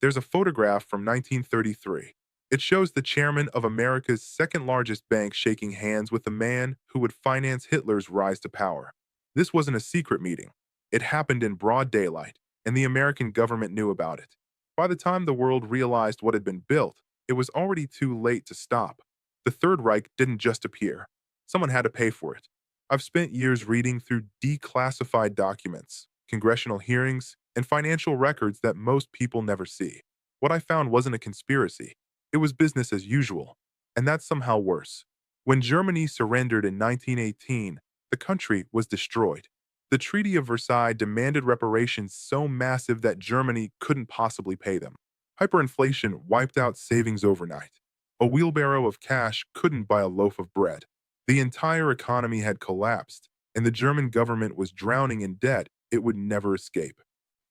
There's a photograph from 1933. It shows the chairman of America's second largest bank shaking hands with the man who would finance Hitler's rise to power. This wasn't a secret meeting. It happened in broad daylight, and the American government knew about it. By the time the world realized what had been built, it was already too late to stop. The Third Reich didn't just appear. Someone had to pay for it. I've spent years reading through declassified documents, congressional hearings, and financial records that most people never see. What I found wasn't a conspiracy. It was business as usual. And that's somehow worse. When Germany surrendered in 1918, the country was destroyed. The Treaty of Versailles demanded reparations so massive that Germany couldn't possibly pay them. Hyperinflation wiped out savings overnight. A wheelbarrow of cash couldn't buy a loaf of bread. The entire economy had collapsed, and the German government was drowning in debt it would never escape.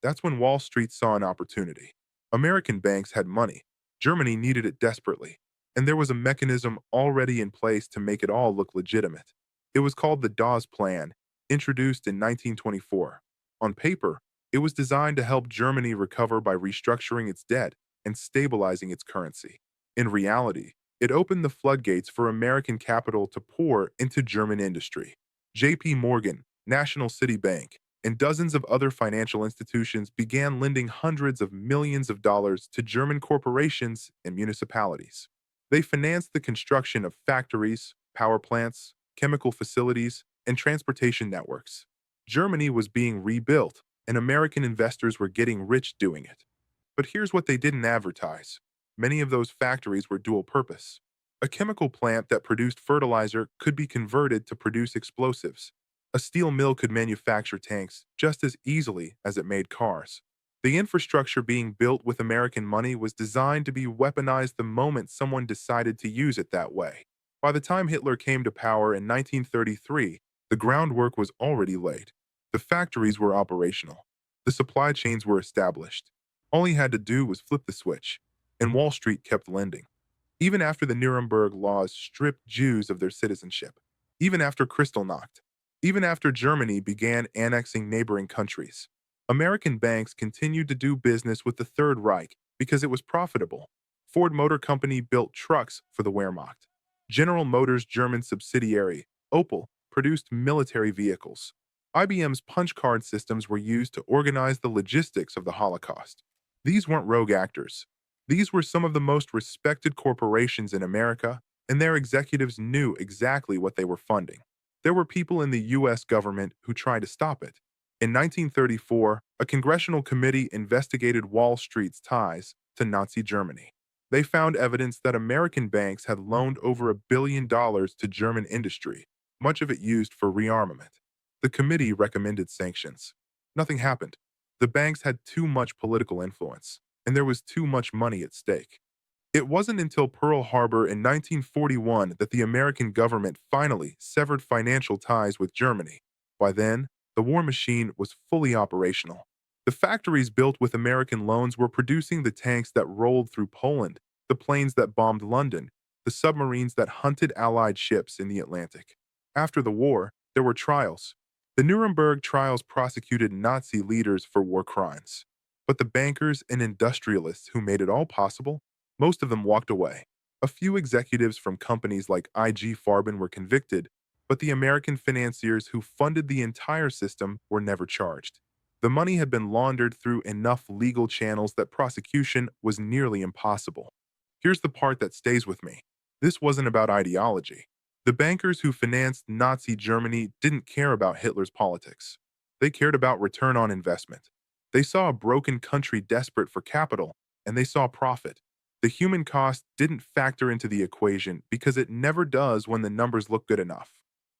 That's when Wall Street saw an opportunity. American banks had money. Germany needed it desperately, and there was a mechanism already in place to make it all look legitimate. It was called the Dawes Plan, introduced in 1924. On paper, it was designed to help Germany recover by restructuring its debt and stabilizing its currency. In reality, it opened the floodgates for American capital to pour into German industry. J.P. Morgan, National City Bank, and dozens of other financial institutions began lending hundreds of millions of dollars to German corporations and municipalities. They financed the construction of factories, power plants, chemical facilities, and transportation networks. Germany was being rebuilt, and American investors were getting rich doing it. But here's what they didn't advertise. Many of those factories were dual purpose. A chemical plant that produced fertilizer could be converted to produce explosives. A steel mill could manufacture tanks just as easily as it made cars. The infrastructure being built with American money was designed to be weaponized the moment someone decided to use it that way. By the time Hitler came to power in 1933, the groundwork was already laid. The factories were operational. The supply chains were established. All he had to do was flip the switch, and Wall Street kept lending. Even after the Nuremberg laws stripped Jews of their citizenship, even after Kristallnacht, even after Germany began annexing neighboring countries, American banks continued to do business with the Third Reich because it was profitable. Ford Motor Company built trucks for the Wehrmacht. General Motors' German subsidiary, Opel, produced military vehicles. IBM's punch card systems were used to organize the logistics of the Holocaust. These weren't rogue actors. These were some of the most respected corporations in America, and their executives knew exactly what they were funding. There were people in the U.S. government who tried to stop it. In 1934, a congressional committee investigated Wall Street's ties to Nazi Germany. They found evidence that American banks had loaned over $1 billion to German industry, much of it used for rearmament. The committee recommended sanctions. Nothing happened. The banks had too much political influence, and there was too much money at stake. It wasn't until Pearl Harbor in 1941 that the American government finally severed financial ties with Germany. By then, the war machine was fully operational. The factories built with American loans were producing the tanks that rolled through Poland, the planes that bombed London, the submarines that hunted Allied ships in the Atlantic. After the war, there were trials. The Nuremberg trials prosecuted Nazi leaders for war crimes. But the bankers and industrialists who made it all possible, most of them walked away. A few executives from companies like IG Farben were convicted, but the American financiers who funded the entire system were never charged. The money had been laundered through enough legal channels that prosecution was nearly impossible. Here's the part that stays with me. This wasn't about ideology. The bankers who financed Nazi Germany didn't care about Hitler's politics. They cared about return on investment. They saw a broken country desperate for capital, and they saw profit. The human cost didn't factor into the equation because it never does when the numbers look good enough.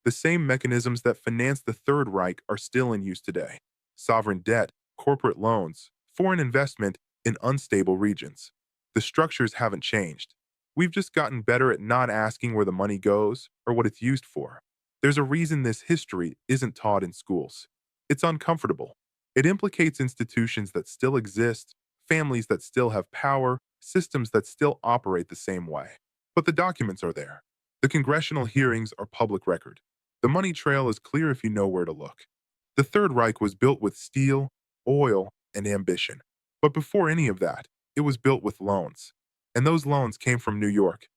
The same mechanisms that financed the Third Reich are still in use today. Sovereign debt, corporate loans, foreign investment in unstable regions. The structures haven't changed. We've just gotten better at not asking where the money goes or what it's used for. There's a reason this history isn't taught in schools. It's uncomfortable. It implicates institutions that still exist, families that still have power, systems that still operate the same way. But the documents are there. The congressional hearings are public record. The money trail is clear if you know where to look. The Third Reich was built with steel, oil, and ambition. But before any of that, It was built with loans. And those loans came from New York.